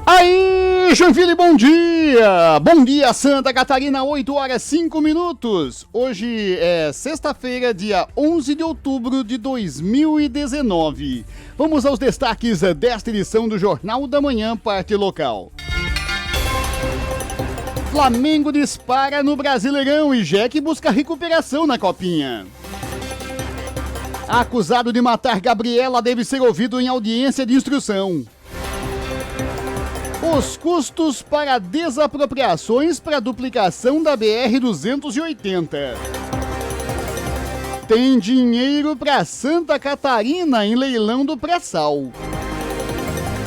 Aí, Joinville, bom dia! Bom dia, Santa Catarina, 8 horas 5 minutos. Hoje é sexta-feira, dia 11 de outubro de 2019. Vamos aos destaques desta edição do Jornal da Manhã, parte local. Flamengo dispara no Brasileirão e Jack busca recuperação na Copinha. Acusado de matar Gabriela deve ser ouvido em audiência de instrução. Os custos para desapropriações para duplicação da BR-280. Tem dinheiro para Santa Catarina em leilão do pré-sal.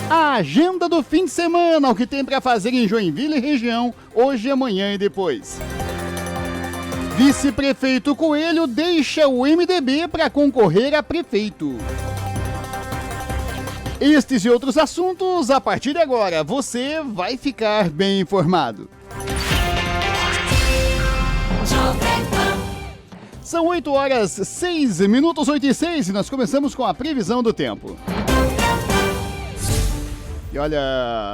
A agenda do fim de semana, o que tem para fazer em Joinville e região, hoje, amanhã e depois. Vice-prefeito Coelho deixa o MDB para concorrer a prefeito. Estes e outros assuntos, a partir de agora, você vai ficar bem informado. São 8 horas 6 minutos, 8 e 6, e nós começamos com a previsão do tempo. E olha,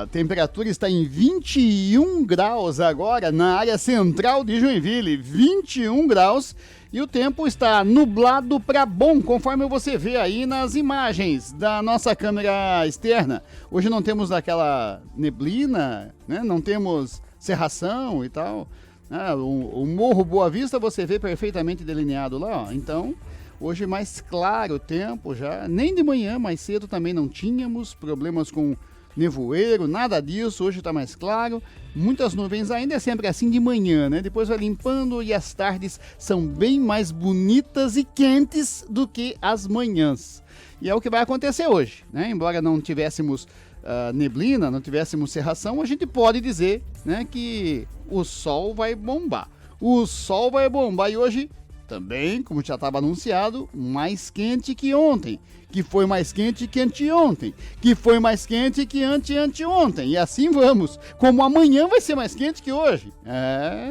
a temperatura está em 21 graus agora na área central de Joinville, 21 graus. E o tempo está nublado para bom, conforme você vê aí nas imagens da nossa câmera externa. Hoje não temos aquela neblina, né? Não temos cerração e tal. O Morro Boa Vista você vê perfeitamente delineado lá, ó. Então, hoje mais claro o tempo já. Nem de manhã, mais cedo também não tínhamos problemas com nevoeiro, nada disso, hoje está mais claro, muitas nuvens ainda, é sempre assim de manhã, né? Depois vai limpando e as tardes são bem mais bonitas e quentes do que as manhãs. E é o que vai acontecer hoje, né? Embora não tivéssemos neblina, não tivéssemos cerração, a gente pode dizer, né, que o sol vai bombar. O sol vai bombar e hoje também, como já estava anunciado, mais quente que ontem, que foi mais quente que anteontem, que foi mais quente que anteontem, e assim vamos, como amanhã vai ser mais quente que hoje.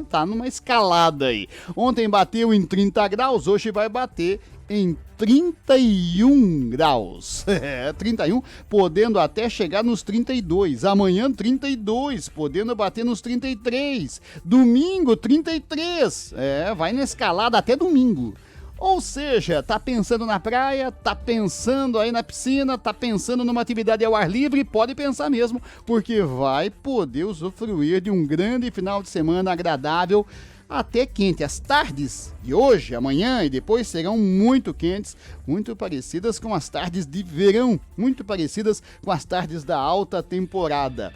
Tá numa escalada aí. Ontem bateu em 30 graus, hoje vai bater em 31 graus. 31, podendo até chegar nos 32. Amanhã 32, podendo bater nos 33. Domingo 33. Vai na escalada até domingo. Ou seja, tá pensando na praia, tá pensando aí na piscina, tá pensando numa atividade ao ar livre, pode pensar mesmo, porque vai poder usufruir de um grande final de semana agradável, até quente. As tardes de hoje, amanhã e depois serão muito quentes, muito parecidas com as tardes de verão, muito parecidas com as tardes da alta temporada.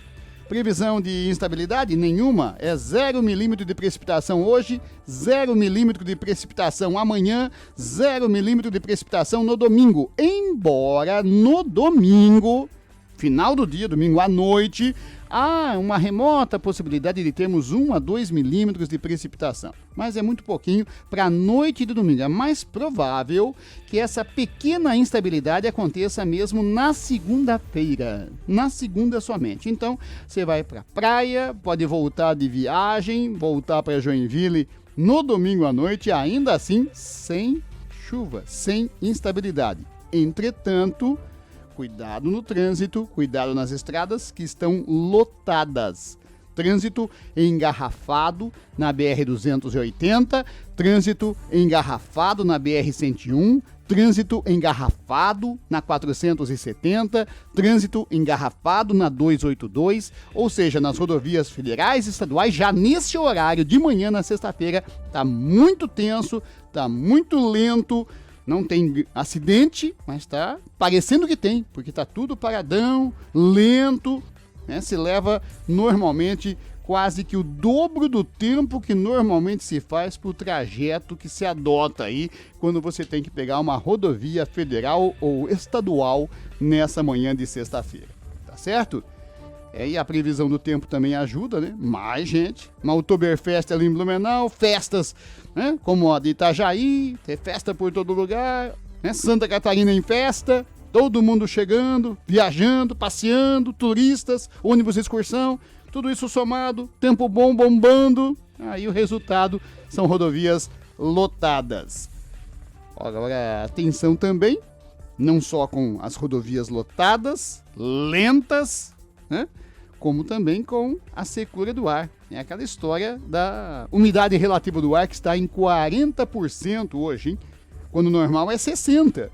Previsão de instabilidade? Nenhuma. É 0 milímetro de precipitação hoje, 0 milímetro de precipitação amanhã, 0 milímetro de precipitação no domingo. Embora no domingo, final do dia, domingo à noite, há uma remota possibilidade de termos 1 a 2 milímetros de precipitação. Mas é muito pouquinho para a noite de domingo. É mais provável que essa pequena instabilidade aconteça mesmo na segunda-feira. Na segunda somente. Então, você vai para a praia, pode voltar de viagem, voltar para Joinville no domingo à noite, ainda assim sem chuva, sem instabilidade. Entretanto, cuidado no trânsito, cuidado nas estradas que estão lotadas. Trânsito engarrafado na BR-280, trânsito engarrafado na BR-101, trânsito engarrafado na 470, trânsito engarrafado na 282, ou seja, nas rodovias federais e estaduais, já nesse horário de manhã na sexta-feira, tá muito tenso, tá muito lento. Não tem acidente, mas tá parecendo que tem, porque tá tudo paradão, lento, né? Se leva normalmente quase que o dobro do tempo que normalmente se faz para o trajeto que se adota aí quando você tem que pegar uma rodovia federal ou estadual nessa manhã de sexta-feira, tá certo? E a previsão do tempo também ajuda, né? Mais gente, uma Oktoberfest ali em Blumenau, festas, né? Como a de Itajaí, tem festa por todo lugar, né? Santa Catarina em festa, todo mundo chegando, viajando, passeando, turistas, ônibus de excursão, tudo isso somado, tempo bom bombando, aí o resultado são rodovias lotadas. Agora, atenção também, não só com as rodovias lotadas, lentas, né? como também com a secura do ar. É aquela história da umidade relativa do ar que está em 40% hoje, hein? Quando o normal é 60%.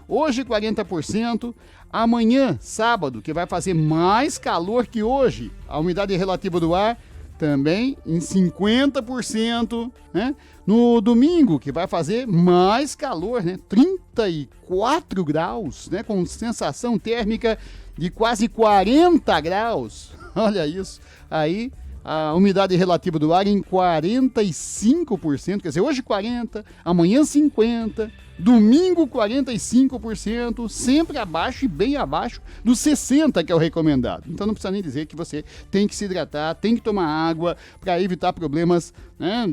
Hoje 40%, amanhã, sábado, que vai fazer mais calor que hoje, a umidade relativa do ar também em 50%, né? No domingo, que vai fazer mais calor, né? 34 graus, né? Com sensação térmica de quase 40 graus. Olha isso. Aí a umidade relativa do ar em 45%, quer dizer, hoje 40%, amanhã 50%, domingo 45%, sempre abaixo e bem abaixo dos 60% que é o recomendado. Então não precisa nem dizer que você tem que se hidratar, tem que tomar água para evitar problemas, né,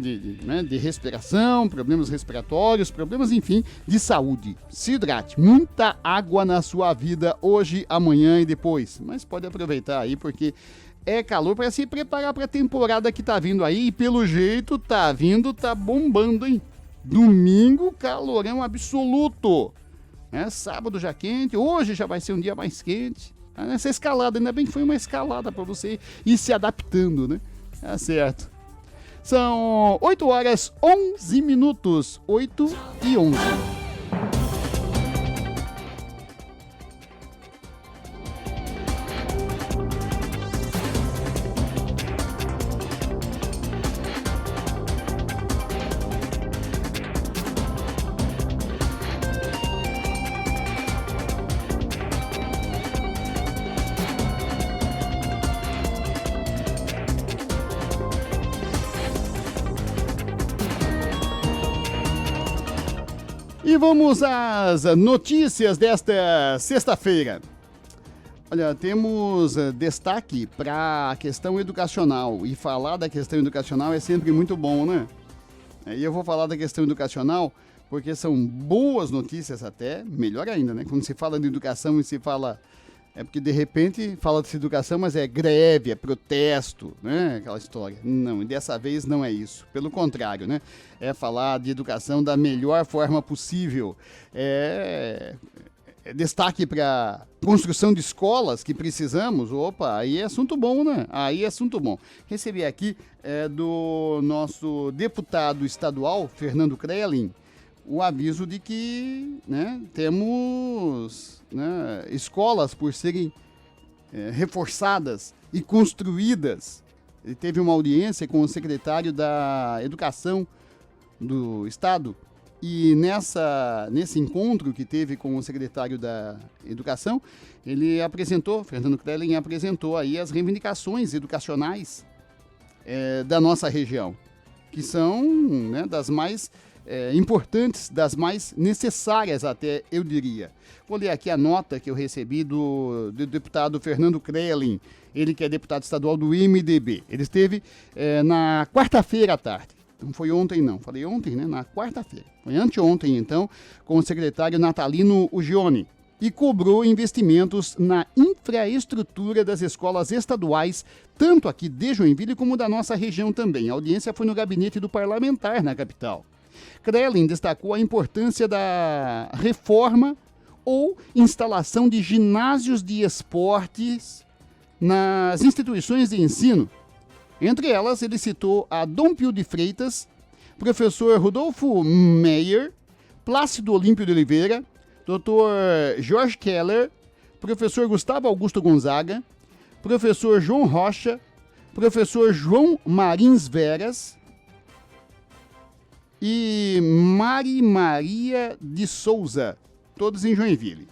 de respiração, problemas respiratórios, problemas, enfim, de saúde. Se hidrate, muita água na sua vida hoje, amanhã e depois. Mas pode aproveitar aí porque é calor para se preparar para a temporada que tá vindo aí e pelo jeito tá vindo, tá bombando, hein? Domingo, calorão absoluto. Sábado já quente, hoje já vai ser um dia mais quente. Essa escalada, ainda bem que foi uma escalada para você ir se adaptando, né? Tá certo. São 8 horas 11 minutos, 8h11. E vamos às notícias desta sexta-feira. Olha, temos destaque para a questão educacional. E falar da questão educacional é sempre muito bom, né? E eu vou falar da questão educacional porque são boas notícias até, melhor ainda, né? Quando se fala de educação e se fala... É porque, de repente, fala de educação, mas é greve, é protesto, né? Aquela história. Não, e dessa vez não é isso. Pelo contrário, né? É falar de educação da melhor forma possível. É destaque para construção de escolas que precisamos. Opa, aí é assunto bom, né? Aí é assunto bom. Recebi aqui do nosso deputado estadual, Fernando Krelin, o aviso de que, né, temos, né, escolas por serem reforçadas e construídas. Ele teve uma audiência com o secretário da Educação do Estado e nesse encontro que teve com o secretário da Educação, Fernando Krelin apresentou aí as reivindicações educacionais da nossa região, que são, né, das mais importantes, das mais necessárias até, eu diria. Vou ler aqui a nota que eu recebi do deputado Fernando Krelin, ele que é deputado estadual do MDB. Ele esteve na quarta-feira à tarde, não foi ontem não, falei ontem, né? Na quarta-feira, foi anteontem então, com o secretário Natalino Ugione, e cobrou investimentos na infraestrutura das escolas estaduais, tanto aqui de Joinville como da nossa região também. A audiência foi no gabinete do parlamentar na capital. Krelin destacou a importância da reforma ou instalação de ginásios de esportes nas instituições de ensino. Entre elas, ele citou a Dom Pio de Freitas, professor Rodolfo Meyer, Plácido Olímpio de Oliveira, Dr. Jorge Keller, professor Gustavo Augusto Gonzaga, professor João Rocha, professor João Marins Veras e Mari Maria de Souza, todos em Joinville.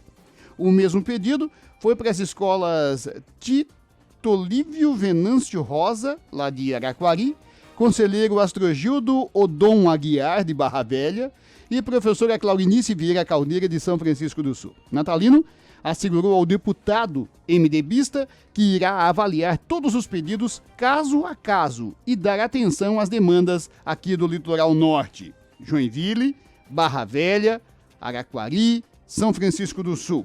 O mesmo pedido foi para as escolas Tito Lívio Venâncio Rosa, lá de Araquari, conselheiro Astrogildo Odon Aguiar, de Barra Velha, e professora Claudinice Vieira Caldeira, de São Francisco do Sul. Natalino assegurou ao deputado MDBista que irá avaliar todos os pedidos caso a caso e dar atenção às demandas aqui do litoral norte. Joinville, Barra Velha, Araquari, São Francisco do Sul.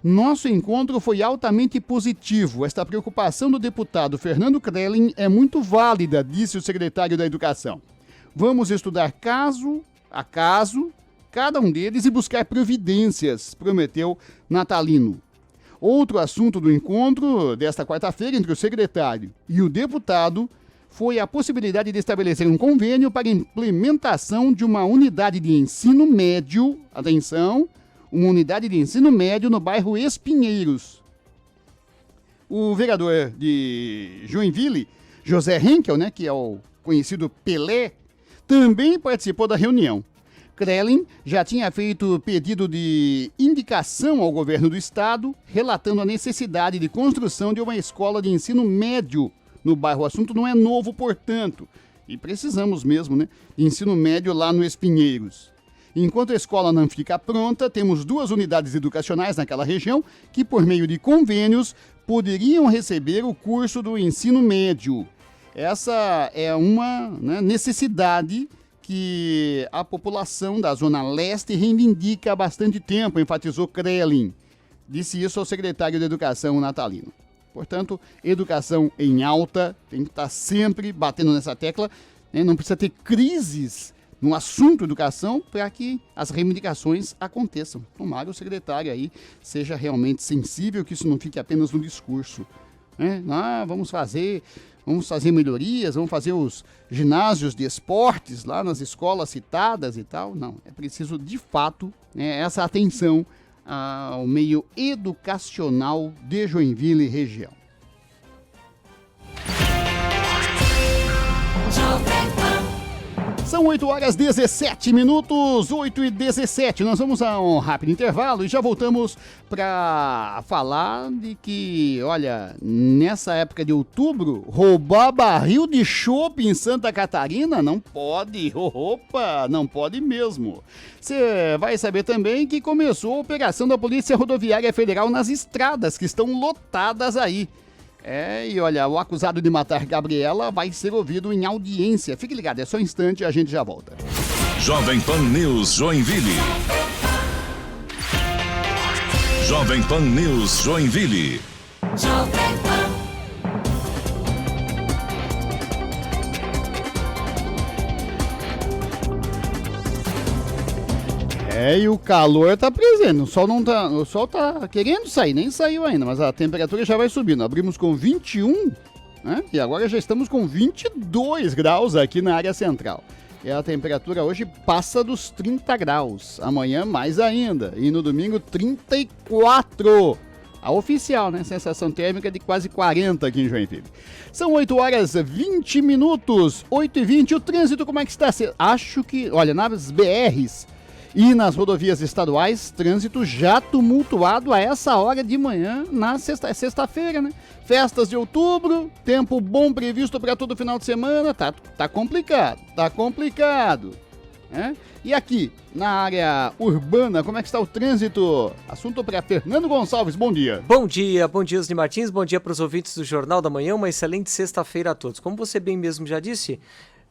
Nosso encontro foi altamente positivo. Esta preocupação do deputado Fernando Krelin é muito válida, disse o secretário da Educação. Vamos estudar caso a caso cada um deles e buscar providências, prometeu Natalino. Outro assunto do encontro desta quarta-feira entre o secretário e o deputado foi a possibilidade de estabelecer um convênio para a implementação de uma unidade de ensino médio, atenção, uma unidade de ensino médio no bairro Espinheiros. O vereador de Joinville, José Henkel, né, que é o conhecido Pelé, também participou da reunião. Krellin já tinha feito pedido de indicação ao governo do estado, relatando a necessidade de construção de uma escola de ensino médio no bairro. O assunto não é novo, portanto, e precisamos mesmo, né, de ensino médio lá no Espinheiros. Enquanto a escola não fica pronta, temos 2 unidades educacionais naquela região que, por meio de convênios, poderiam receber o curso do ensino médio. Essa é uma, né, necessidade que a população da Zona Leste reivindica há bastante tempo, enfatizou Krellin. Disse isso ao secretário de Educação, Natalino. Portanto, educação em alta, tem que estar sempre batendo nessa tecla, né? Não precisa ter crises no assunto educação para que as reivindicações aconteçam. Tomara o secretário aí seja realmente sensível, que isso não fique apenas no discurso, né? Vamos fazer melhorias, vamos fazer os ginásios de esportes lá nas escolas citadas e tal. Não, é preciso de fato, né, essa atenção ao meio educacional de Joinville e região. São 8h17, 8h17. Nós vamos a um rápido intervalo e já voltamos para falar de que, olha, nessa época de outubro, roubar barril de chopp em Santa Catarina não pode. Opa, não pode mesmo. Você vai saber também que começou a operação da Polícia Rodoviária Federal nas estradas que estão lotadas aí. E olha, o acusado de matar Gabriela vai ser ouvido em audiência. Fique ligado, é só um instante e a gente já volta. Jovem Pan News Joinville. Jovem Pan News Joinville. Jovem Pan. E o calor tá presente, o sol tá querendo sair, nem saiu ainda, mas a temperatura já vai subindo. Abrimos com 21, né? E agora já estamos com 22 graus aqui na área central. E a temperatura hoje passa dos 30 graus, amanhã mais ainda, e no domingo 34. A oficial, né? Sensação térmica de quase 40 aqui em Joinville. São 8h20, 8h20. O trânsito, como é que está? Acho que, olha, nas BRs e nas rodovias estaduais, trânsito já tumultuado a essa hora de manhã, na sexta-feira, né? Festas de outubro, tempo bom previsto para todo final de semana, tá complicado. Né? E aqui, na área urbana, como é que está o trânsito? Assunto para Fernando Gonçalves, bom dia. Bom dia, Osni Martins, bom dia para os ouvintes do Jornal da Manhã, uma excelente sexta-feira a todos. Como você bem mesmo já disse,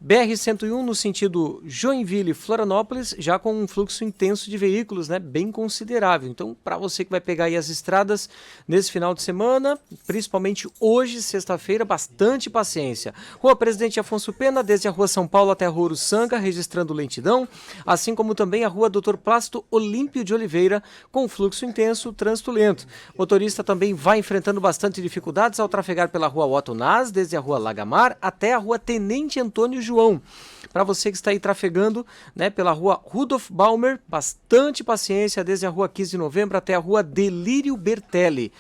BR-101 no sentido Joinville-Florianópolis, já com um fluxo intenso de veículos, né, bem considerável. Então, para você que vai pegar aí as estradas nesse final de semana, principalmente hoje, sexta-feira, bastante paciência. Rua Presidente Afonso Pena, desde a Rua São Paulo até a Rua Uruçanga, registrando lentidão, assim como também a Rua Dr. Plácido Olímpio de Oliveira, com fluxo intenso, trânsito lento. O motorista também vai enfrentando bastante dificuldades ao trafegar pela Rua Otto Naz, desde a Rua Lagamar até a Rua Tenente Antônio João. Para você que está aí trafegando, né, pela Rua Rudolf Balmer, bastante paciência, desde a Rua 15 de Novembro até a Rua Delírio Bertelli.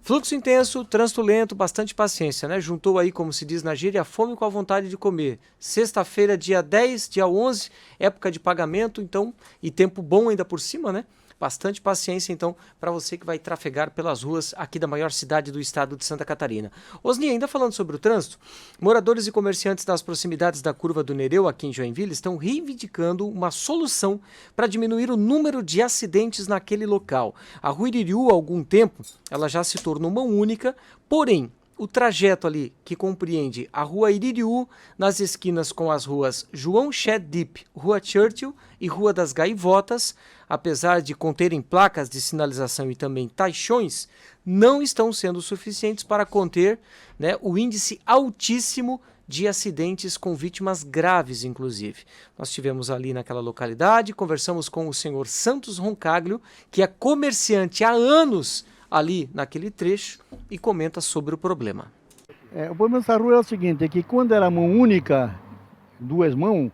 Fluxo intenso, trânsito lento, bastante paciência, né? Juntou aí, como se diz na gíria, a fome com a vontade de comer. Sexta-feira, dia 10, dia 11, época de pagamento, então, e tempo bom ainda por cima, né? Bastante paciência, então, para você que vai trafegar pelas ruas aqui da maior cidade do estado de Santa Catarina. Osni, ainda falando sobre o trânsito, moradores e comerciantes das proximidades da Curva do Nereu, aqui em Joinville, estão reivindicando uma solução para diminuir o número de acidentes naquele local. A Rua Iririú, há algum tempo, ela já se tornou mão única, porém, o trajeto ali que compreende a Rua Iririú, nas esquinas com as ruas João Shedip, Rua Churchill e Rua das Gaivotas, apesar de conterem placas de sinalização e também taxões, não estão sendo suficientes para conter, né, o índice altíssimo de acidentes com vítimas graves, inclusive. Nós estivemos ali naquela localidade, conversamos com o senhor Santos Roncaglio, que é comerciante há anos ali naquele trecho e comenta sobre o problema. O problema dessa rua é o seguinte, é que quando era mão única, 2 mãos,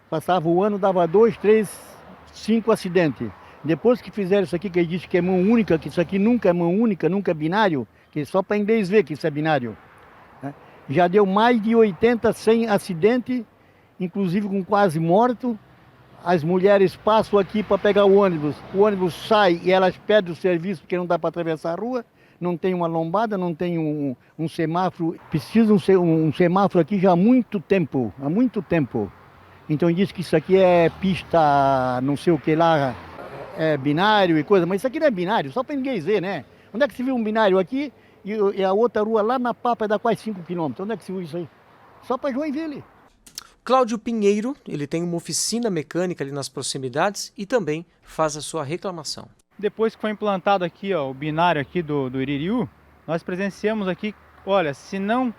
passava o ano, dava 2, 3, 5 acidentes. Depois que fizeram isso aqui, que ele disse que é mão única, que isso aqui nunca é mão única, nunca é binário, que só para inglês ver que isso é binário, né? Já deu mais de 80, 100 acidentes, inclusive com quase morto. As mulheres passam aqui para pegar o ônibus sai e elas pedem o serviço porque não dá para atravessar a rua, não tem uma lombada, não tem um semáforo. Precisa um semáforo aqui já há muito tempo, Então ele diz que isso aqui é pista, não sei o que lá, é binário e coisa, mas isso aqui não é binário, só para ninguém ver, né? Onde é que se viu um binário aqui e a outra rua lá na Papa dá quase 5 quilômetros? Onde é que se viu isso aí? Só para Joinville. Cláudio Pinheiro, ele tem uma oficina mecânica ali nas proximidades e também faz a sua reclamação. Depois que foi implantado aqui, ó, o binário aqui do Iririú, nós presenciamos aqui, olha, se não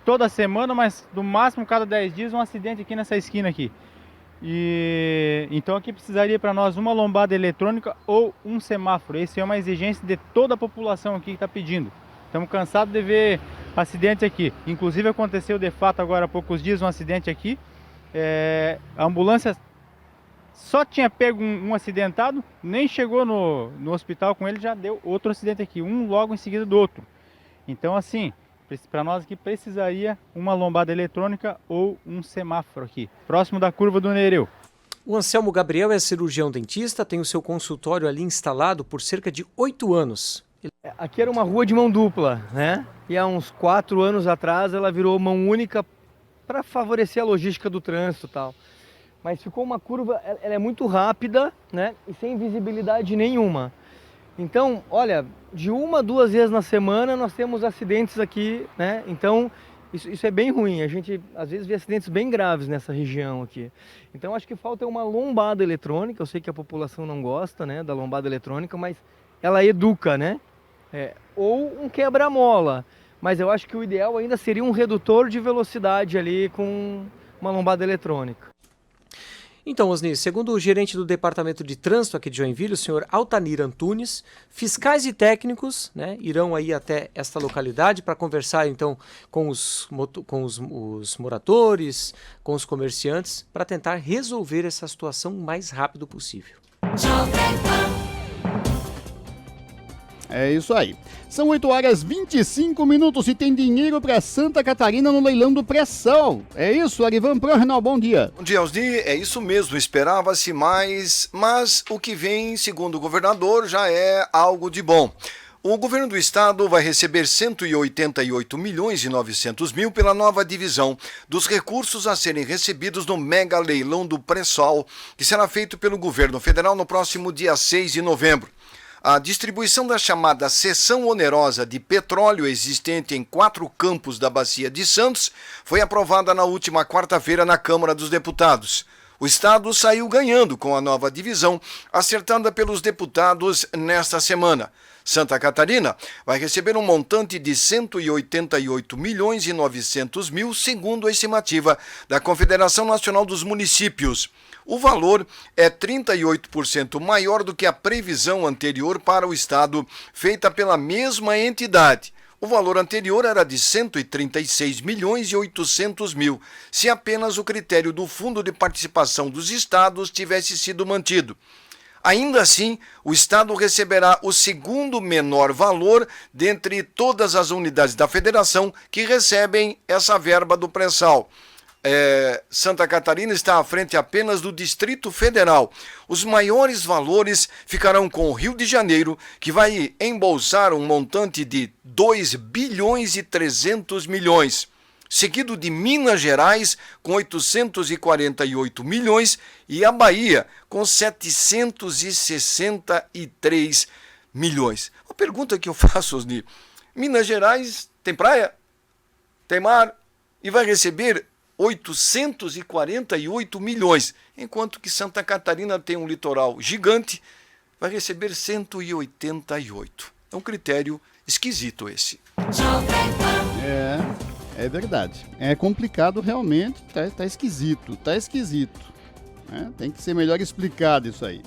toda semana, mas no máximo cada 10 dias um acidente aqui nessa esquina aqui. E então aqui precisaria para nós uma lombada eletrônica ou um semáforo. Essa é uma exigência de toda a população aqui que está pedindo. Estamos cansados de ver acidente aqui. Inclusive aconteceu de fato agora há poucos dias um acidente aqui. A ambulância só tinha pego um acidentado, nem chegou no hospital com ele, já deu outro acidente aqui, um logo em seguida do outro. Então assim, para nós aqui precisaria uma lombada eletrônica ou um semáforo aqui, próximo da curva do Nereu. O Anselmo Gabriel é cirurgião dentista, tem o seu consultório ali instalado por cerca de 8 anos. Aqui era uma rua de mão dupla, né? E há uns 4 anos atrás ela virou mão única para favorecer a logística do trânsito e tal. Mas ficou uma curva, ela é muito rápida, né? E sem visibilidade nenhuma. Então, olha, de 1 2 vezes na semana nós temos acidentes aqui, né? Então, isso é bem ruim. A gente, às vezes, vê acidentes bem graves nessa região aqui. Então, acho que falta uma lombada eletrônica. Eu sei que a população não gosta, né, da lombada eletrônica, mas ela educa, né? Ou um quebra-mola. Mas eu acho que o ideal ainda seria um redutor de velocidade ali com uma lombada eletrônica. Então, Osni, segundo o gerente do Departamento de Trânsito aqui de Joinville, o senhor Altanir Antunes, fiscais e técnicos, né, irão aí até esta localidade para conversar então com os moradores, com os comerciantes, para tentar resolver essa situação o mais rápido possível. É isso aí. São 8h25 e tem dinheiro para Santa Catarina no leilão do pré-sal. É isso, Arivan Prorenal, bom dia. Bom dia, Osni. É isso mesmo, esperava-se mais, mas o que vem, segundo o governador, já é algo de bom. O governo do estado vai receber 188 milhões e 900 mil pela nova divisão dos recursos a serem recebidos no mega leilão do pré-sal, que será feito pelo governo federal no próximo dia 6 de novembro. A distribuição da chamada cessão onerosa de petróleo existente em 4 campos da Bacia de Santos foi aprovada na última quarta-feira na Câmara dos Deputados. O estado saiu ganhando com a nova divisão, acertada pelos deputados nesta semana. Santa Catarina vai receber um montante de 188 milhões e 900 mil, segundo a estimativa da Confederação Nacional dos Municípios. O valor é 38% maior do que a previsão anterior para o estado, feita pela mesma entidade. O valor anterior era de 136 milhões e 800 mil, se apenas o critério do Fundo de Participação dos Estados tivesse sido mantido. Ainda assim, o estado receberá o segundo menor valor dentre todas as unidades da federação que recebem essa verba do pré-sal. Santa Catarina está à frente apenas do Distrito Federal. Os maiores valores ficarão com o Rio de Janeiro, que vai embolsar um montante de 2 bilhões e 300 milhões, seguido de Minas Gerais com 848 milhões e a Bahia com 763 milhões. A pergunta que eu faço, Osni, Minas Gerais tem praia, tem mar e vai receber 848 milhões, enquanto que Santa Catarina tem um litoral gigante, vai receber 188. É um critério esquisito esse. É verdade. É complicado realmente, tá esquisito, né? Tem que ser melhor explicado isso aí.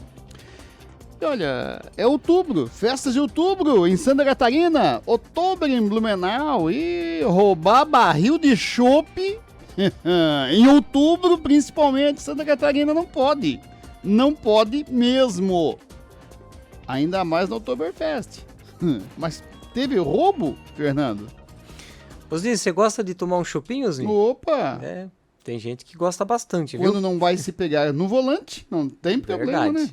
chopp, olha, é outubro, festas de outubro em Santa Catarina, outubro em Blumenau, e roubar barril de chopp em outubro, principalmente, Santa Catarina não pode mesmo, ainda mais no Oktoberfest. Mas teve roubo, Fernando? Osni, você gosta de tomar um chopinho, Osni? Opa! É, tem gente que gosta bastante, viu? Quando não vai se pegar no volante, não tem problema, Verdade. né?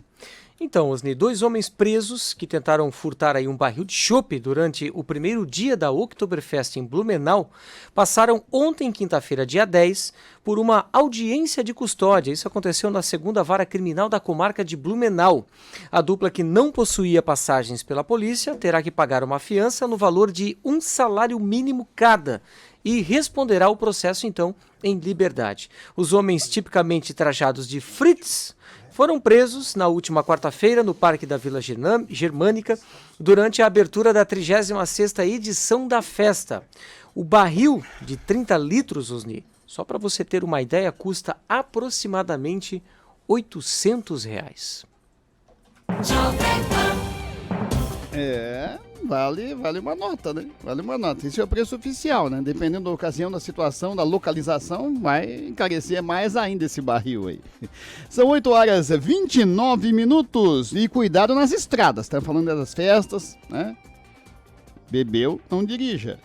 Então, Osni, 2 homens presos que tentaram furtar aí um barril de chopp durante o primeiro dia da Oktoberfest em Blumenau passaram ontem, quinta-feira, dia 10, por uma audiência de custódia. Isso aconteceu na 2ª Vara Criminal da comarca de Blumenau. A dupla, que não possuía passagens pela polícia, terá que pagar uma fiança no valor de um salário mínimo cada e responderá ao processo, então, em liberdade. Os homens, tipicamente trajados de Fritz, foram presos na última quarta-feira no Parque da Vila Germânica durante a abertura da 36ª edição da festa. O barril de 30 litros, Osni, só para você ter uma ideia, custa aproximadamente R$800. Vale uma nota, né? Vale uma nota. Esse é o preço oficial, né? Dependendo da ocasião, da situação, da localização, vai encarecer mais ainda esse barril aí. São 8h29. E cuidado nas estradas, tá falando das festas, né? Bebeu, não dirija.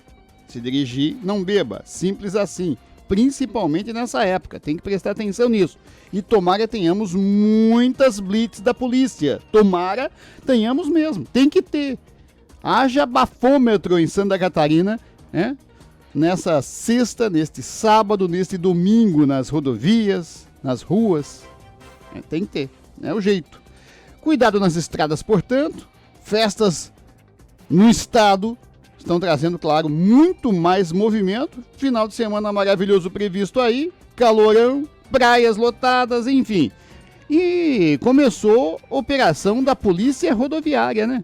Se dirigir, não beba. Simples assim. Principalmente nessa época. Tem que prestar atenção nisso. E tomara tenhamos muitas blitz da polícia. Tomara tenhamos mesmo. Tem que ter. Haja bafômetro em Santa Catarina, né? Nessa sexta, neste sábado, neste domingo, nas rodovias, nas ruas. Tem que ter, é o jeito. Cuidado nas estradas, portanto. Festas no estado estão trazendo, claro, muito mais movimento. Final de semana maravilhoso previsto aí. Calorão, praias lotadas, enfim. E começou a operação da Polícia Rodoviária, né?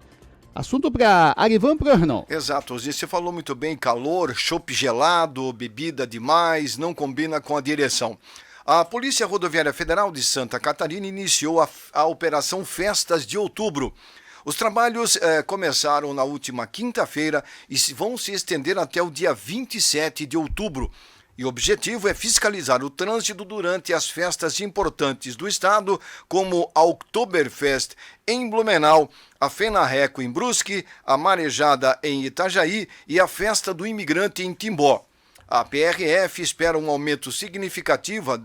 Assunto para Arivan Prornol. Exato, você falou muito bem, calor, chopp gelado, bebida demais, não combina com a direção. A Polícia Rodoviária Federal de Santa Catarina iniciou a Operação Festas de Outubro. Os trabalhos começaram na última quinta-feira e vão se estender até o dia 27 de outubro. E o objetivo é fiscalizar o trânsito durante as festas importantes do estado, como a Oktoberfest em Blumenau, a Fenarreco em Brusque, a Marejada em Itajaí e a Festa do Imigrante em Timbó. A PRF espera um aumento significativo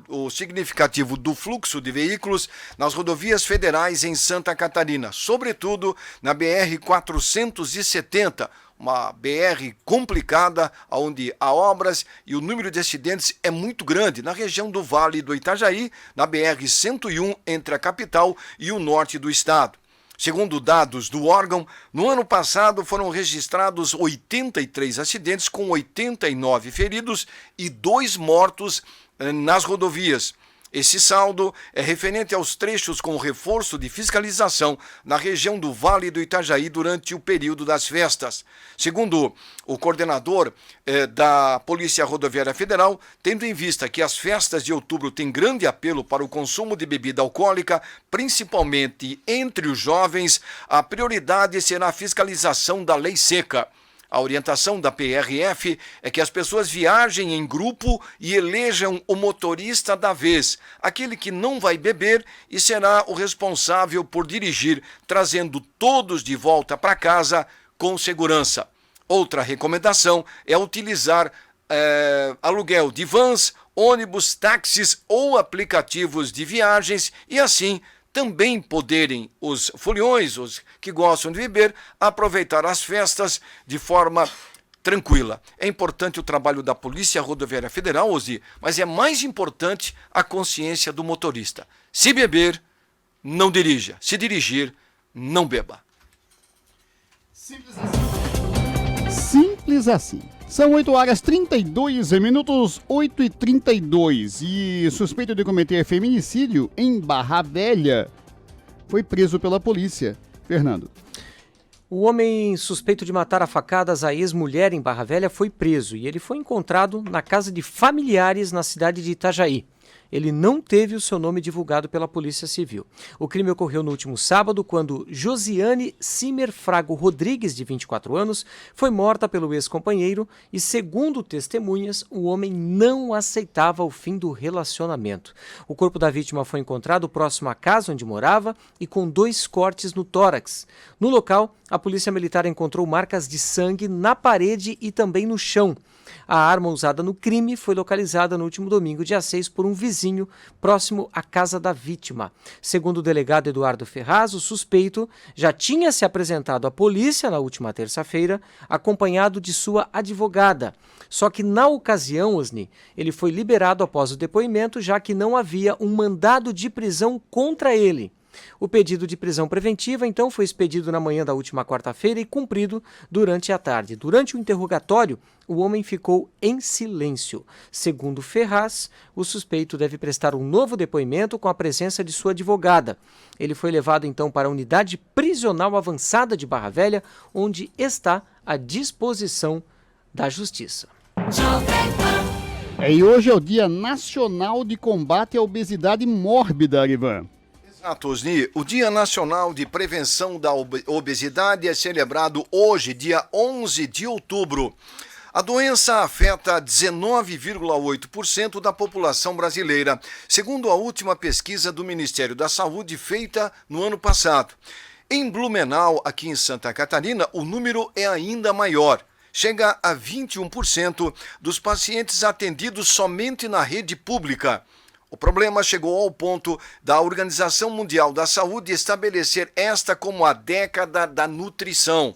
do fluxo de veículos nas rodovias federais em Santa Catarina, sobretudo na BR-470, uma BR complicada, onde há obras e o número de acidentes é muito grande na região do Vale do Itajaí, na BR-101 entre a capital e o norte do estado. Segundo dados do órgão, no ano passado foram registrados 83 acidentes com 89 feridos e 2 mortos nas rodovias. Esse saldo é referente aos trechos com reforço de fiscalização na região do Vale do Itajaí durante o período das festas. Segundo o coordenador da Polícia Rodoviária Federal, tendo em vista que as festas de outubro têm grande apelo para o consumo de bebida alcoólica, principalmente entre os jovens, a prioridade será a fiscalização da lei seca. A orientação da PRF é que as pessoas viajem em grupo e elejam o motorista da vez, aquele que não vai beber e será o responsável por dirigir, trazendo todos de volta para casa com segurança. Outra recomendação é utilizar aluguel de vans, ônibus, táxis ou aplicativos de viagens e assim também poderem os foliões, os que gostam de beber, aproveitar as festas de forma tranquila. É importante o trabalho da Polícia Rodoviária Federal, Ozi, mas é mais importante a consciência do motorista. Se beber, não dirija. Se dirigir, não beba. Simples assim. Simples assim. São 8h32, 8h32, e suspeito de cometer feminicídio em Barra Velha foi preso pela polícia. Fernando. O homem suspeito de matar a facadas a ex-mulher em Barra Velha foi preso e ele foi encontrado na casa de familiares na cidade de Itajaí. ele não teve o seu nome divulgado pela Polícia Civil. O crime ocorreu no último sábado, quando Josiane Simer Frago Rodrigues, de 24 anos, foi morta pelo ex-companheiro e, segundo testemunhas, o homem não aceitava o fim do relacionamento. O corpo da vítima foi encontrado próximo à casa onde morava e com 2 cortes no tórax. No local, a Polícia Militar encontrou marcas de sangue na parede e também no chão. A arma usada no crime foi localizada no último domingo, dia 6, por um vizinho próximo à casa da vítima. Segundo o delegado Eduardo Ferraz, o suspeito já tinha se apresentado à polícia na última terça-feira, acompanhado de sua advogada. Só que, na ocasião, Osni, ele foi liberado após o depoimento, já que não havia um mandado de prisão contra ele. O pedido de prisão preventiva, então, foi expedido na manhã da última quarta-feira e cumprido durante a tarde. Durante o interrogatório, o homem ficou em silêncio. Segundo Ferraz, o suspeito deve prestar um novo depoimento com a presença de sua advogada. Ele foi levado, então, para a unidade prisional avançada de Barra Velha, onde está à disposição da Justiça. E hoje é o Dia Nacional de Combate à Obesidade Mórbida, Arivan. Exato, Osni. O Dia Nacional de Prevenção da Obesidade é celebrado hoje, dia 11 de outubro. A doença afeta 19,8% da população brasileira, segundo a última pesquisa do Ministério da Saúde feita no ano passado. Em Blumenau, aqui em Santa Catarina, o número é ainda maior. Chega a 21% dos pacientes atendidos somente na rede pública. O problema chegou ao ponto da Organização Mundial da Saúde estabelecer esta como a década da nutrição.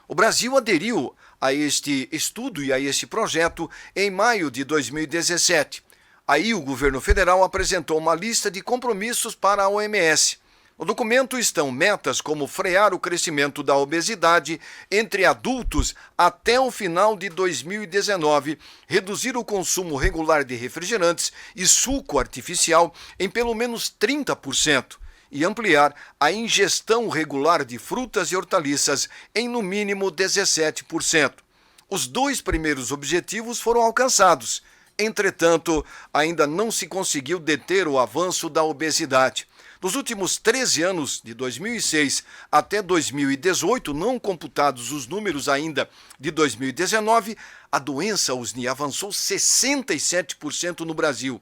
O Brasil aderiu a este estudo e a este projeto em maio de 2017. Aí o governo federal apresentou uma lista de compromissos para a OMS. No documento estão metas como frear o crescimento da obesidade entre adultos até o final de 2019, reduzir o consumo regular de refrigerantes e suco artificial em pelo menos 30% e ampliar a ingestão regular de frutas e hortaliças em no mínimo 17%. Os 2 primeiros objetivos foram alcançados. Entretanto, ainda não se conseguiu deter o avanço da obesidade. Nos últimos 13 anos, de 2006 até 2018, não computados os números ainda de 2019, a doença, Osni, avançou 67% no Brasil.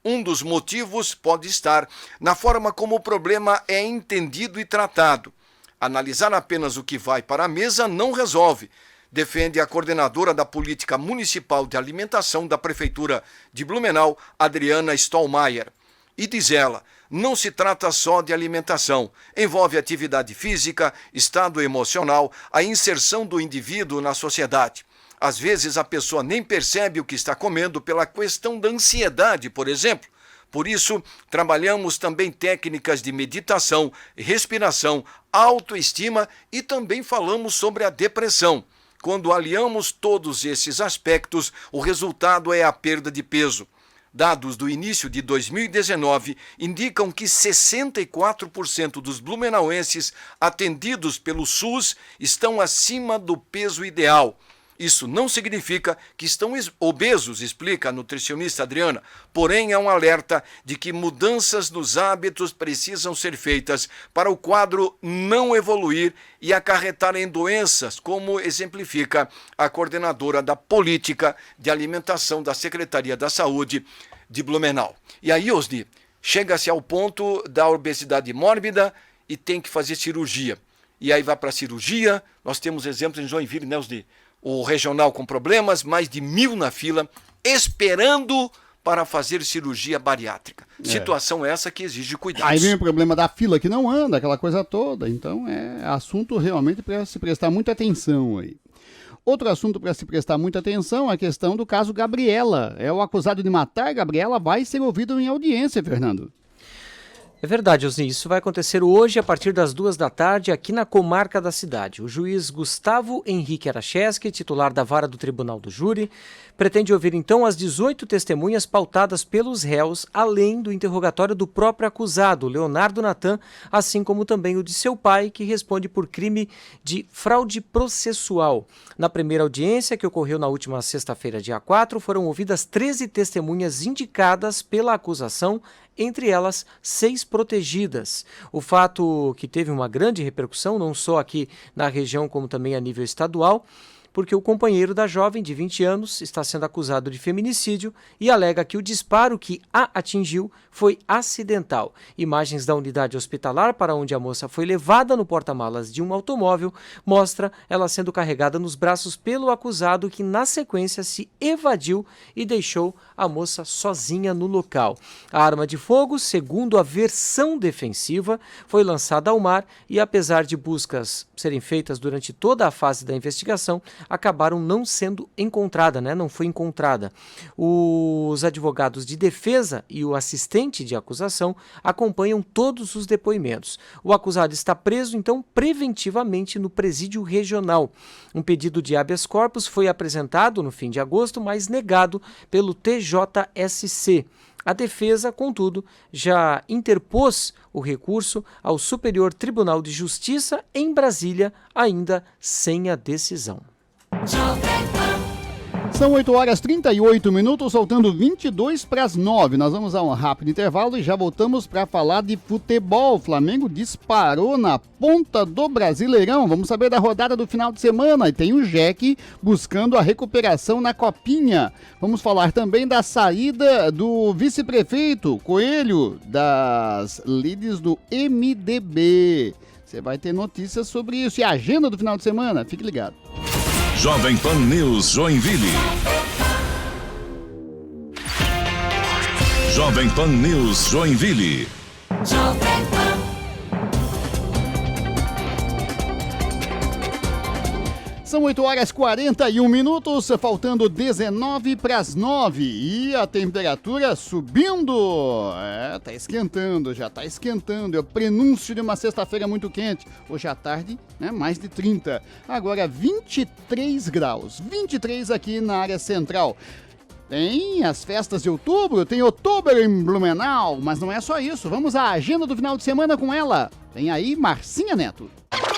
Um dos motivos pode estar na forma como o problema é entendido e tratado. Analisar apenas o que vai para a mesa não resolve, defende a coordenadora da Política Municipal de Alimentação da Prefeitura de Blumenau, Adriana Stallmeier. E diz ela, não se trata só de alimentação, envolve atividade física, estado emocional, a inserção do indivíduo na sociedade. Às vezes a pessoa nem percebe o que está comendo pela questão da ansiedade, por exemplo. Por isso, trabalhamos também técnicas de meditação, respiração, autoestima e também falamos sobre a depressão. Quando aliamos todos esses aspectos, o resultado é a perda de peso. Dados do início de 2019 indicam que 64% dos blumenauenses atendidos pelo SUS estão acima do peso ideal. Isso não significa que estão obesos, explica a nutricionista Adriana, porém é um alerta de que mudanças nos hábitos precisam ser feitas para o quadro não evoluir e acarretar em doenças, como exemplifica a coordenadora da Política de Alimentação da Secretaria da Saúde de Blumenau. E aí, Osni, chega-se ao ponto da obesidade mórbida e tem que fazer cirurgia. E aí vai para a cirurgia, nós temos exemplos em Joinville, né, Osni? O regional com problemas, mais de 1.000 na fila, esperando para fazer cirurgia bariátrica. Situação essa que exige cuidados. Aí vem o problema da fila que não anda, aquela coisa toda. Então é assunto realmente para se prestar muita atenção aí. Outro assunto para se prestar muita atenção é a questão do caso Gabriela. É o acusado de matar Gabriela vai ser ouvido em audiência, Fernando. É verdade, Osni, isso vai acontecer hoje a partir das 14h aqui na comarca da cidade. O juiz Gustavo Henrique Aracheski, titular da vara do Tribunal do Júri, pretende ouvir então as 18 testemunhas pautadas pelos réus, além do interrogatório do próprio acusado, Leonardo Natan, assim como também o de seu pai, que responde por crime de fraude processual. Na primeira audiência, que ocorreu na última sexta-feira, dia 4, foram ouvidas 13 testemunhas indicadas pela acusação, entre elas 6 protegidas. O fato que teve uma grande repercussão, não só aqui na região, como também a nível estadual, porque o companheiro da jovem, de 20 anos, está sendo acusado de feminicídio e alega que o disparo que a atingiu foi acidental. Imagens da unidade hospitalar para onde a moça foi levada no porta-malas de um automóvel mostra ela sendo carregada nos braços pelo acusado, que na sequência se evadiu e deixou a moça sozinha no local. A arma de fogo, segundo a versão defensiva, foi lançada ao mar e, apesar de buscas serem feitas durante toda a fase da investigação, acabaram não sendo encontrada, não foi encontrada. Os advogados de defesa e o assistente de acusação acompanham todos os depoimentos. O acusado está preso, então, preventivamente no presídio regional. Um pedido de habeas corpus foi apresentado no fim de agosto, mas negado pelo TJSC. A defesa, contudo, já interpôs o recurso ao Superior Tribunal de Justiça em Brasília, ainda sem a decisão. São 8h38, faltando 22 para as 9. Nós vamos a um rápido intervalo e já voltamos para falar de futebol. O Flamengo disparou na ponta do Brasileirão. Vamos saber da rodada do final de semana. E tem o Jack buscando a recuperação na Copinha. Vamos falar também da saída do vice-prefeito Coelho das lides do MDB. Você vai ter notícias sobre isso. E a agenda do final de semana? Fique ligado. Jovem Pan News Joinville. Jovem Pan News Joinville. São 8h41, faltando 19 para as 9 e a temperatura subindo. Tá esquentando, já tá esquentando. É o prenúncio de uma sexta-feira muito quente. Hoje à tarde, mais de 30. Agora 23 graus, 23 aqui na área central. Tem as festas de outubro, tem outubro em Blumenau, mas não é só isso. Vamos à agenda do final de semana com ela. Tem aí Marcinha Neto.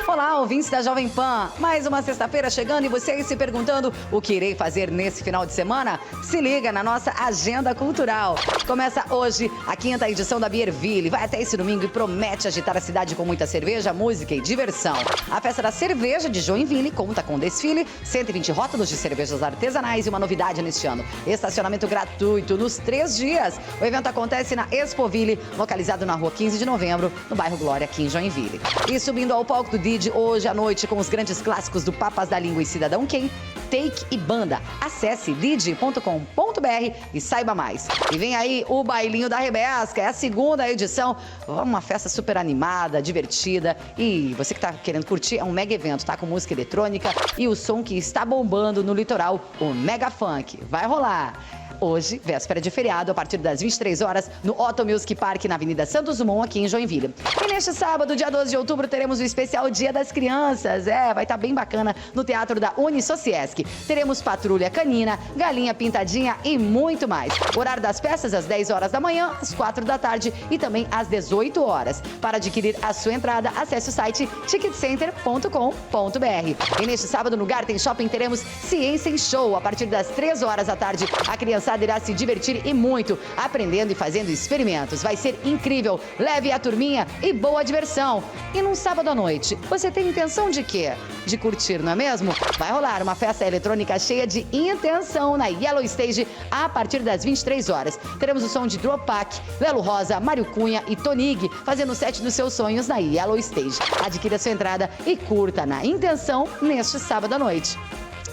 Olá, ouvintes da Jovem Pan. Mais uma sexta-feira chegando e você aí se perguntando o que irei fazer nesse final de semana? Se liga na nossa agenda cultural. Começa hoje a 5ª edição da Bierville. Vai até esse domingo e promete agitar a cidade com muita cerveja, música e diversão. A Festa da Cerveja de Joinville conta com desfile, 120 rótulos de cervejas artesanais e uma novidade neste ano: estacionamento gratuito nos 3 dias. O evento acontece na Expoville, localizado na rua 15 de novembro, no bairro Glória, aqui em Joinville. E subindo ao palco do DID hoje à noite com os grandes clássicos do Papas da Língua e Cidadão Quem, Take e Banda. Acesse did.com.br e saiba mais. E vem aí o Bailinho da Rebesca, é a 2ª edição. Uma festa super animada, divertida. E você que tá querendo curtir, é um mega evento, tá? Com música eletrônica e o som que está bombando no litoral, o Mega Funk. Vai rolar! Hoje, véspera de feriado, a partir das 23 horas, no Otto Music Park, na Avenida Santos Dumont, aqui em Joinville. E neste sábado, dia 12 de outubro, teremos o especial Dia das Crianças. Vai estar bem bacana no Teatro da Unisociesc. Teremos Patrulha Canina, Galinha Pintadinha e muito mais. Horário das peças, às 10 horas da manhã, às 4 da tarde e também às 18 horas. Para adquirir a sua entrada, acesse o site ticketcenter.com.br. E neste sábado, no Garten Shopping, teremos Ciência em Show. A partir das 3 horas da tarde, a criançada irá se divertir e muito, aprendendo e fazendo experimentos. Vai ser incrível. Leve a turminha e boa diversão. E num sábado à noite, você tem intenção de quê? De curtir, não é mesmo? Vai rolar uma festa eletrônica cheia de intenção na Yellow Stage a partir das 23 horas. Teremos o som de Dropac, Lelo Rosa, Mário Cunha e Tonig fazendo o set dos seus sonhos na Yellow Stage. Adquira sua entrada e curta na intenção neste sábado à noite.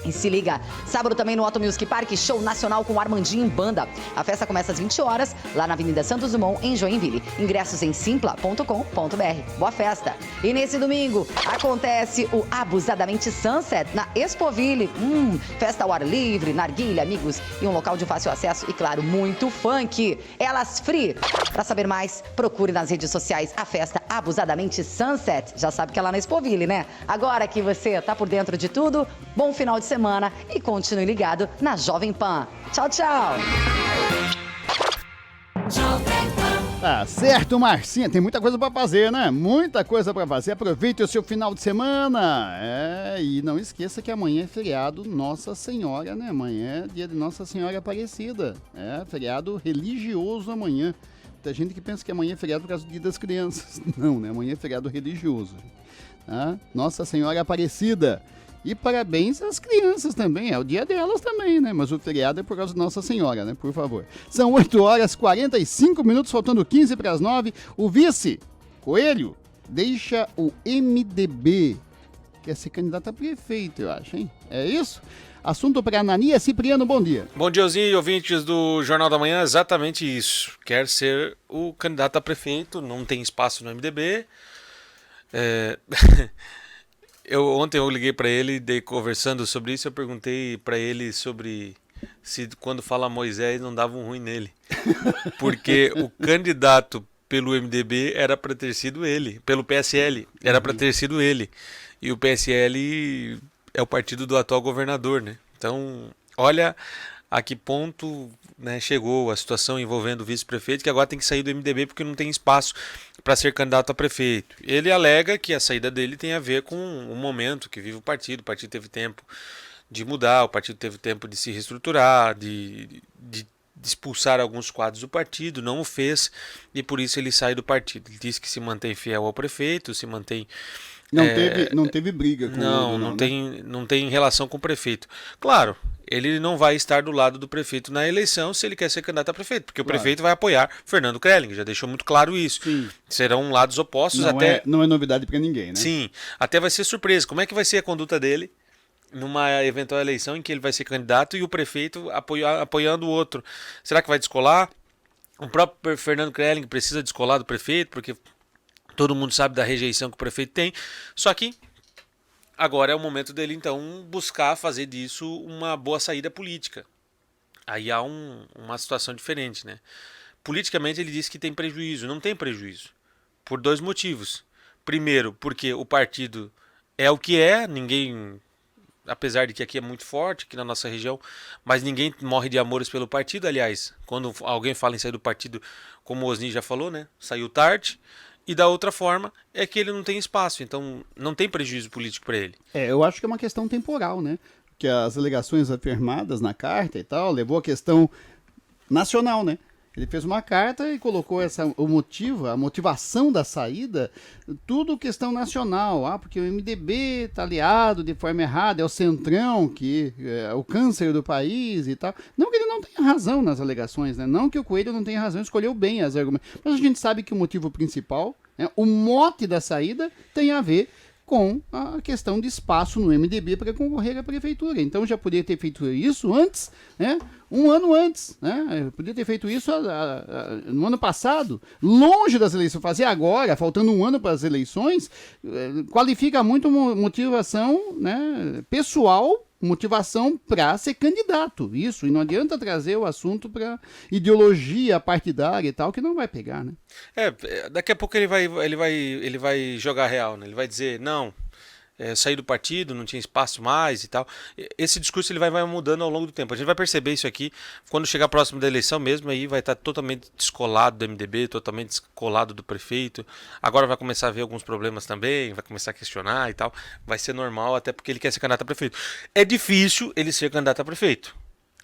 E se liga, sábado também no Auto Music Park, show nacional com Armandinho em banda. A festa começa às 20 horas, lá na Avenida Santos Dumont, em Joinville. Ingressos em simpla.com.br. Boa festa! E nesse domingo, acontece o Abusadamente Sunset, na Expoville. Festa ao ar livre, narguilha, amigos e um local de fácil acesso e, claro, muito funk. Elas Free. Para saber mais, procure nas redes sociais a festa Abusadamente Sunset. Já sabe que é lá na Expoville, né? Agora que você tá por dentro de tudo, bom final de semana e continue ligado na Jovem Pan. Tchau, tchau! Tá certo, Marcinha. Tem muita coisa pra fazer, né? Muita coisa pra fazer. Aproveite o seu final de semana. E não esqueça que amanhã é feriado Nossa Senhora, né? Amanhã é dia de Nossa Senhora Aparecida. Feriado religioso amanhã. Tem gente que pensa que amanhã é feriado por causa do Dia das Crianças. Não, né? Amanhã é feriado religioso. Nossa Senhora Aparecida. E parabéns às crianças também, é o dia delas também, né? Mas o feriado é por causa de Nossa Senhora, né? Por favor. São 8 horas e 45 minutos, faltando 15 para as 9. O vice, Coelho, deixa o MDB. Quer ser candidato a prefeito, eu acho, hein? É isso? Assunto para Anania Cipriano, bom dia. Bom diazinho e ouvintes do Jornal da Manhã, exatamente isso. Quer ser o candidato a prefeito, não tem espaço no MDB. Ontem eu liguei para ele, conversando sobre isso, eu perguntei para ele sobre se quando fala Moisés não dava um ruim nele. Porque o candidato pelo MDB era para ter sido ele, pelo PSL, era para ter sido ele. E o PSL é o partido do atual governador, né? Então, olha a que ponto, né, chegou a situação envolvendo o vice-prefeito, que agora tem que sair do MDB porque não tem espaço para ser candidato a prefeito. Ele alega que a saída dele tem a ver com o momento que vive o partido teve tempo de mudar, o partido teve tempo de se reestruturar, de expulsar alguns quadros do partido, não o fez, e por isso ele sai do partido. Ele diz que se mantém fiel ao prefeito, se mantém... Não teve briga com ele. Não tem relação com o prefeito. Claro, ele não vai estar do lado do prefeito na eleição se ele quer ser candidato a prefeito, porque o prefeito vai apoiar Fernando Krelling, já deixou muito claro isso. Sim. Serão lados opostos. Não é novidade para ninguém, né? Sim, até vai ser surpresa. Como é que vai ser a conduta dele numa eventual eleição em que ele vai ser candidato e o prefeito apoiando o outro? Será que vai descolar? O próprio Fernando Krelling precisa descolar do prefeito, porque todo mundo sabe da rejeição que o prefeito tem. Só que agora é o momento dele, então, buscar fazer disso uma boa saída política. Aí há uma situação diferente, né? Politicamente ele diz que tem prejuízo. Não tem prejuízo. Por dois motivos. Primeiro, porque o partido é o que é. Ninguém, apesar de que aqui é muito forte, aqui na nossa região, mas ninguém morre de amores pelo partido. Aliás, quando alguém fala em sair do partido, como o Osni já falou, né? Saiu tarde. E da outra forma é que ele não tem espaço, então não tem prejuízo político para ele. Eu acho que é uma questão temporal, né? Que as alegações afirmadas na carta e tal levou a questão nacional, né? Ele fez uma carta e colocou a motivação da saída, tudo questão nacional. Porque o MDB está aliado de forma errada, é o Centrão, que é o câncer do país e tal. Não que ele não tenha razão nas alegações, né? Não que o Coelho não tenha razão, escolheu bem as argumentos. Mas a gente sabe que o motivo principal, né, o mote da saída, tem a ver com a questão de espaço no MDB para concorrer à prefeitura. Então já poderia ter feito isso antes, né? Um ano antes, né? Podia ter feito isso no ano passado, longe das eleições. Fazer agora, faltando um ano para as eleições, qualifica muito motivação, né, pessoal, motivação para ser candidato. Isso, e não adianta trazer o assunto para ideologia partidária e tal, que não vai pegar, né? Daqui a pouco ele vai jogar real, né? Ele vai dizer, não, sair do partido, não tinha espaço mais e tal. Esse discurso ele vai mudando ao longo do tempo. A gente vai perceber isso aqui quando chegar próximo da eleição mesmo, aí vai estar totalmente descolado do MDB, totalmente descolado do prefeito. Agora vai começar a ver alguns problemas também, vai começar a questionar e tal. Vai ser normal, até porque ele quer ser candidato a prefeito. É difícil ele ser candidato a prefeito.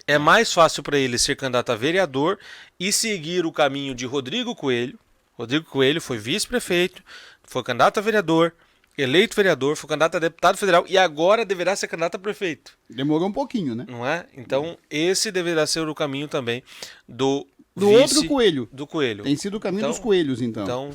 É mais fácil para ele ser candidato a vereador e seguir o caminho de Rodrigo Coelho. Rodrigo Coelho foi vice-prefeito, foi candidato a vereador, eleito vereador, foi candidato a deputado federal e agora deverá ser candidato a prefeito. Demorou um pouquinho, né? Não é? Então, esse deverá ser o caminho também do Do outro coelho. Do coelho. Tem sido o caminho dos coelhos, então. Então,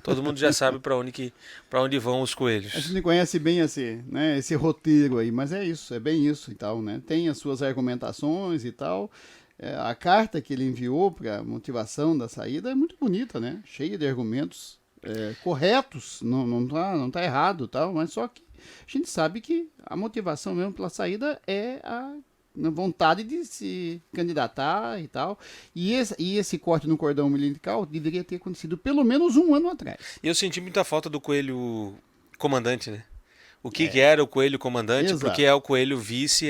todo mundo já sabe para onde vão os coelhos. A gente conhece bem esse roteiro aí, mas é isso, é bem isso e tal, né? Tem as suas argumentações e tal. A carta que ele enviou para motivação da saída é muito bonita, né? Cheia de argumentos corretos, não tá errado, tal, mas só que a gente sabe que a motivação mesmo pela saída é a vontade de se candidatar e tal. E esse corte no cordão umbilical deveria ter acontecido pelo menos um ano atrás. Eu senti muita falta do coelho comandante, né? O que era o coelho comandante, Exato. porque o coelho vice,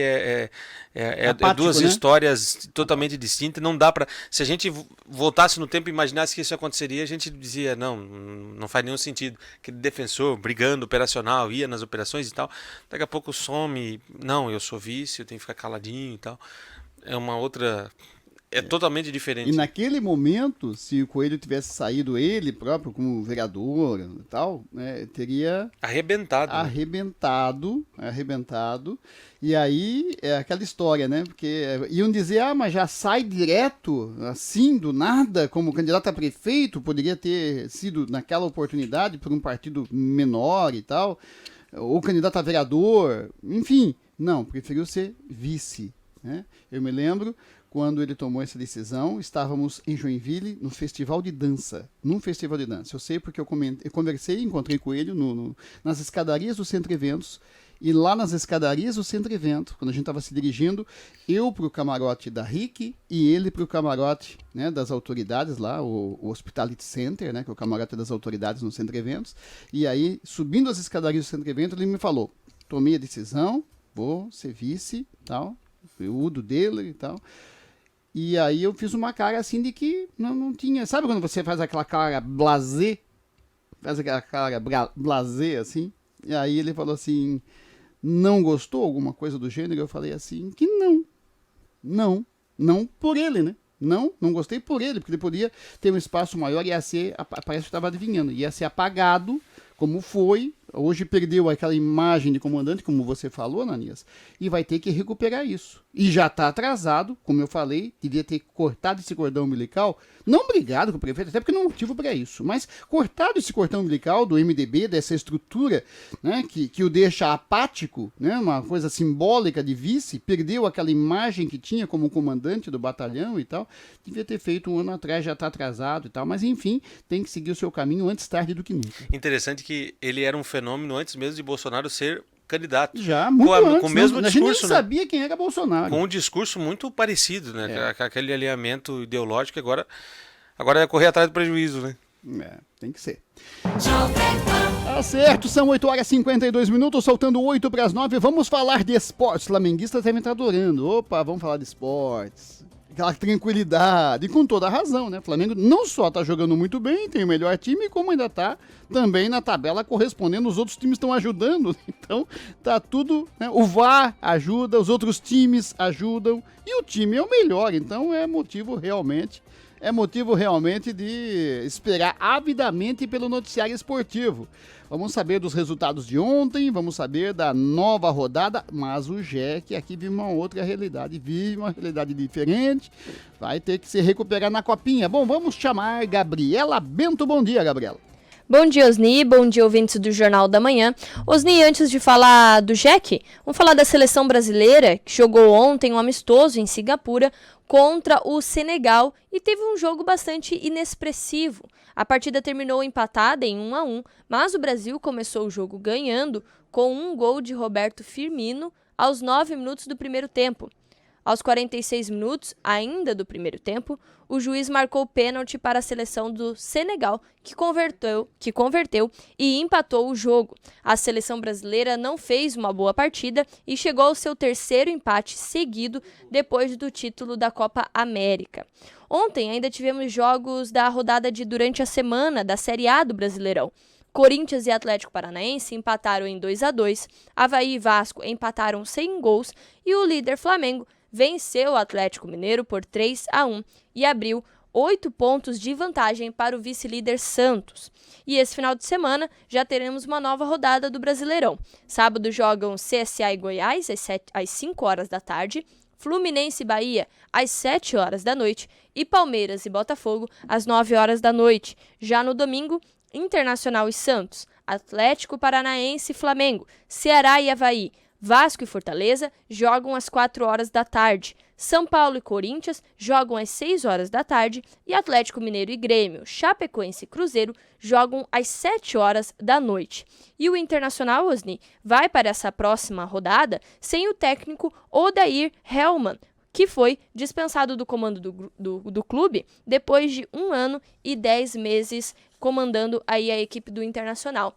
Apático, duas né? histórias totalmente distintas. Não dá para. Se a gente voltasse no tempo e imaginasse que isso aconteceria, a gente dizia, não faz nenhum sentido. Aquele defensor brigando, operacional, ia nas operações e tal. Daqui a pouco some, não, eu sou vice, eu tenho que ficar caladinho e tal. É uma outra. É totalmente diferente. E naquele momento, se o Coelho tivesse saído ele próprio como vereador e tal, né, teria arrebentado. Arrebentado. E aí é aquela história, né? Porque iam dizer, mas já sai direto, assim, do nada, como candidato a prefeito, poderia ter sido naquela oportunidade por um partido menor e tal, ou candidato a vereador, enfim. Não, preferiu ser vice, né? Eu me lembro, quando ele tomou essa decisão, estávamos em Joinville, num festival de dança. Eu sei porque eu conversei, encontrei com ele nas escadarias do Centro Eventos. E lá nas escadarias do Centro Evento, quando a gente estava se dirigindo, eu para o camarote da RIC e ele para o camarote, né, das autoridades lá, o Hospitality Center, né, que é o camarote das autoridades no Centro Eventos. E aí, subindo as escadarias do Centro Evento, ele me falou, tomei a decisão, vou ser vice, tal, o Udo dele e tal. E aí eu fiz uma cara assim de que não tinha... Sabe quando você faz aquela cara blasé? Faz aquela cara blasé assim? E aí ele falou assim, não gostou? Alguma coisa do gênero? Eu falei assim, que não por ele, né? Não gostei por ele, porque ele podia ter um espaço maior e ia ser, parece que estava adivinhando, ia ser apagado, como foi. Hoje perdeu aquela imagem de comandante, como você falou, Ananias, e vai ter que recuperar isso. E já está atrasado, como eu falei, devia ter cortado esse cordão umbilical, não brigado com o prefeito, até porque não há motivo para isso, mas cortado esse cordão umbilical do MDB, dessa estrutura, né, que o deixa apático, né, uma coisa simbólica de vice, perdeu aquela imagem que tinha como comandante do batalhão e tal, devia ter feito um ano atrás, já está atrasado e tal, mas enfim, tem que seguir o seu caminho antes tarde do que nunca. Interessante que ele era um fenômeno antes mesmo de Bolsonaro ser candidato. Já, muito antes. Com o mesmo discurso, a gente nem sabia quem era Bolsonaro. Com um discurso muito parecido, né? Com aquele alinhamento ideológico, agora é correr atrás do prejuízo, né? Tem que ser. Tá certo, são 8h52, faltando 8 para as 9. Vamos falar de esportes. Flamenguistas devem estar adorando. Opa, vamos falar de esportes. Aquela tranquilidade, e com toda a razão, né? O Flamengo não só tá jogando muito bem, tem o melhor time, como ainda tá também na tabela correspondendo, os outros times estão ajudando, então tá tudo, né? O VAR ajuda, os outros times ajudam, e o time é o melhor, então é motivo realmente de esperar avidamente pelo noticiário esportivo. Vamos saber dos resultados de ontem, vamos saber da nova rodada, mas o Jack aqui vive uma outra realidade, vive uma realidade diferente, vai ter que se recuperar na copinha. Bom, vamos chamar Gabriela Bento. Bom dia, Gabriela. Bom dia, Osni. Bom dia, ouvintes do Jornal da Manhã. Osni, antes de falar do Jack, vamos falar da seleção brasileira, que jogou ontem um amistoso em Singapura contra o Senegal e teve um jogo bastante inexpressivo. A partida terminou empatada em 1-1, mas o Brasil começou o jogo ganhando com um gol de Roberto Firmino aos 9 minutos do primeiro tempo. Aos 46 minutos, ainda do primeiro tempo, o juiz marcou pênalti para a seleção do Senegal, que converteu e empatou o jogo. A seleção brasileira não fez uma boa partida e chegou ao seu terceiro empate seguido depois do título da Copa América. Ontem ainda tivemos jogos da rodada de durante a semana da Série A do Brasileirão. Corinthians e Atlético Paranaense empataram em 2-2, Avaí e Vasco empataram sem gols e o líder Flamengo venceu o Atlético Mineiro por 3-1 e abriu 8 pontos de vantagem para o vice-líder Santos. E esse final de semana já teremos uma nova rodada do Brasileirão. Sábado jogam CSA e Goiás às 5 horas da tarde, Fluminense e Bahia, às 7 horas da noite, e Palmeiras e Botafogo, às 9 horas da noite. Já no domingo, Internacional e Santos, Atlético Paranaense e Flamengo, Ceará e Avaí, Vasco e Fortaleza jogam às 4 horas da tarde. São Paulo e Corinthians jogam às 6 horas da tarde e Atlético Mineiro e Grêmio, Chapecoense e Cruzeiro jogam às 7 horas da noite. E o Internacional, Osni, vai para essa próxima rodada sem o técnico Odair Hellmann, que foi dispensado do comando do clube depois de 1 ano e 10 meses comandando aí a equipe do Internacional.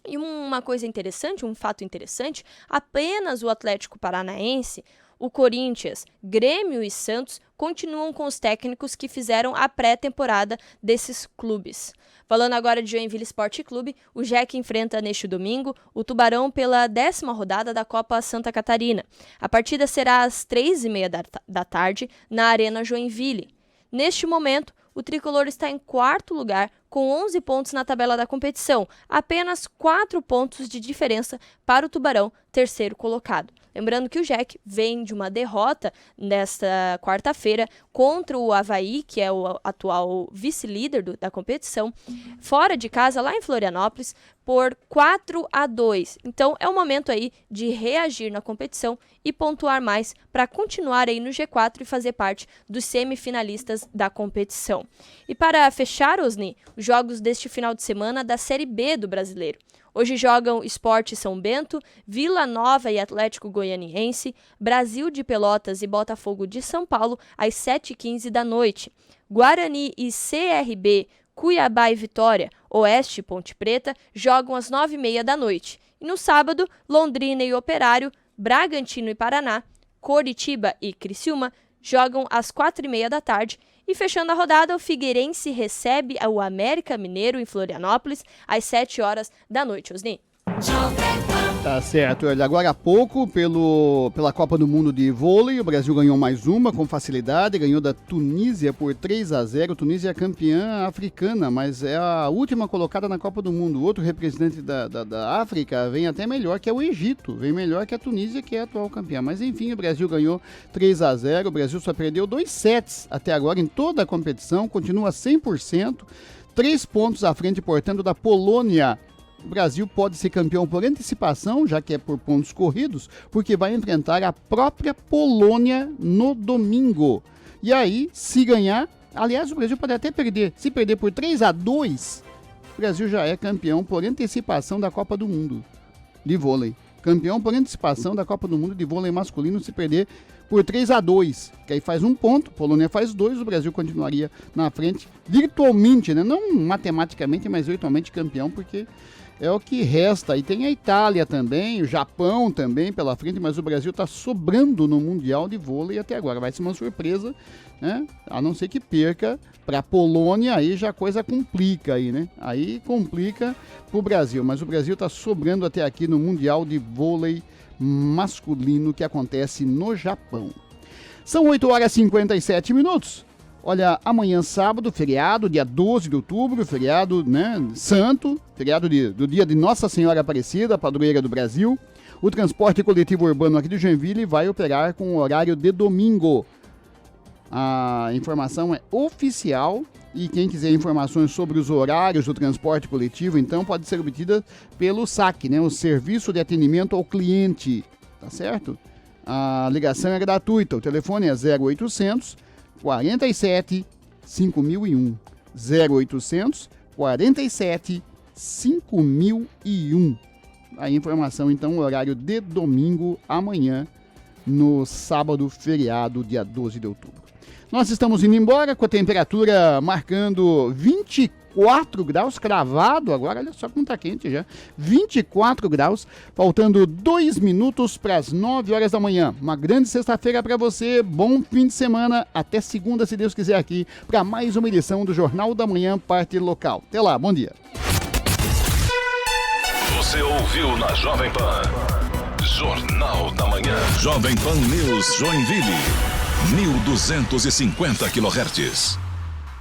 E uma coisa interessante, um fato interessante, apenas o Atlético Paranaense, o Corinthians, Grêmio e Santos continuam com os técnicos que fizeram a pré-temporada desses clubes. Falando agora de Joinville Esporte Clube, o Jack enfrenta neste domingo o Tubarão pela 10ª rodada da Copa Santa Catarina. A partida será às 3h30 da tarde na Arena Joinville. Neste momento, o tricolor está em 4º lugar com 11 pontos na tabela da competição, apenas 4 pontos de diferença para o Tubarão, terceiro colocado. Lembrando que o Jack vem de uma derrota nesta quarta-feira contra o Avaí, que é o atual vice-líder da competição, fora de casa, lá em Florianópolis, por 4-2. Então é o momento aí de reagir na competição e pontuar mais para continuar aí no G4 e fazer parte dos semifinalistas da competição. E para fechar, Osni, os jogos deste final de semana da Série B do Brasileiro. Hoje jogam Sport São Bento, Vila Nova e Atlético Goianiense, Brasil de Pelotas e Botafogo de São Paulo, às 7h15 da noite. Guarani e CRB, Cuiabá e Vitória, Oeste e Ponte Preta, jogam às 9h30 da noite. E no sábado, Londrina e Operário, Bragantino e Paraná, Coritiba e Criciúma, jogam às 4h30 da tarde. E fechando a rodada, o Figueirense recebe o América Mineiro em Florianópolis às 7 horas da noite, Osni. Tá certo, olha, agora há pouco, pela Copa do Mundo de Vôlei, o Brasil ganhou mais uma com facilidade, ganhou da Tunísia por 3-0. Tunísia é campeã africana, mas é a última colocada na Copa do Mundo. Outro representante da África vem até melhor, que é o Egito, vem melhor que a Tunísia, que é a atual campeã. Mas enfim, o Brasil ganhou 3-0, o Brasil só perdeu 2 sets até agora em toda a competição, continua 100%, 3 pontos à frente, portanto, da Polônia. O Brasil pode ser campeão por antecipação, já que é por pontos corridos, porque vai enfrentar a própria Polônia no domingo. E aí, se ganhar, aliás, o Brasil pode até perder. Se perder por 3-2, o Brasil já é campeão por antecipação da Copa do Mundo de vôlei. Campeão por antecipação da Copa do Mundo de vôlei masculino se perder por 3-2, que aí faz 1 ponto, a Polônia faz 2, o Brasil continuaria na frente virtualmente, né? Não matematicamente, mas virtualmente campeão, porque é o que resta. E tem a Itália também, o Japão também pela frente, mas o Brasil está sobrando no Mundial de Vôlei até agora. Vai ser uma surpresa, né? A não ser que perca para a Polônia, aí já a coisa complica aí, né? Aí complica para o Brasil, mas o Brasil está sobrando até aqui no Mundial de Vôlei masculino que acontece no Japão. São 8h57. Olha, amanhã sábado, feriado, dia 12 de outubro, feriado, né, santo, feriado do dia de Nossa Senhora Aparecida, padroeira do Brasil. O transporte coletivo urbano aqui de Joinville vai operar com o horário de domingo. A informação é oficial e quem quiser informações sobre os horários do transporte coletivo, então pode ser obtida pelo SAC, né, o Serviço de Atendimento ao Cliente, tá certo? A ligação é gratuita, o telefone é 0800 47 5001, 0800 47 5001. A informação, então, o horário de domingo, amanhã, no sábado, feriado, dia 12 de outubro. Nós estamos indo embora com a temperatura marcando 24 graus, cravado agora, olha só como tá quente já, 24 graus, faltando 2 minutos para as 9 horas da manhã. Uma grande sexta-feira para você, bom fim de semana, até segunda, se Deus quiser, aqui, para mais uma edição do Jornal da Manhã, parte local. Até lá, bom dia. Você ouviu na Jovem Pan, Jornal da Manhã. Jovem Pan News Joinville, 1250 kHz.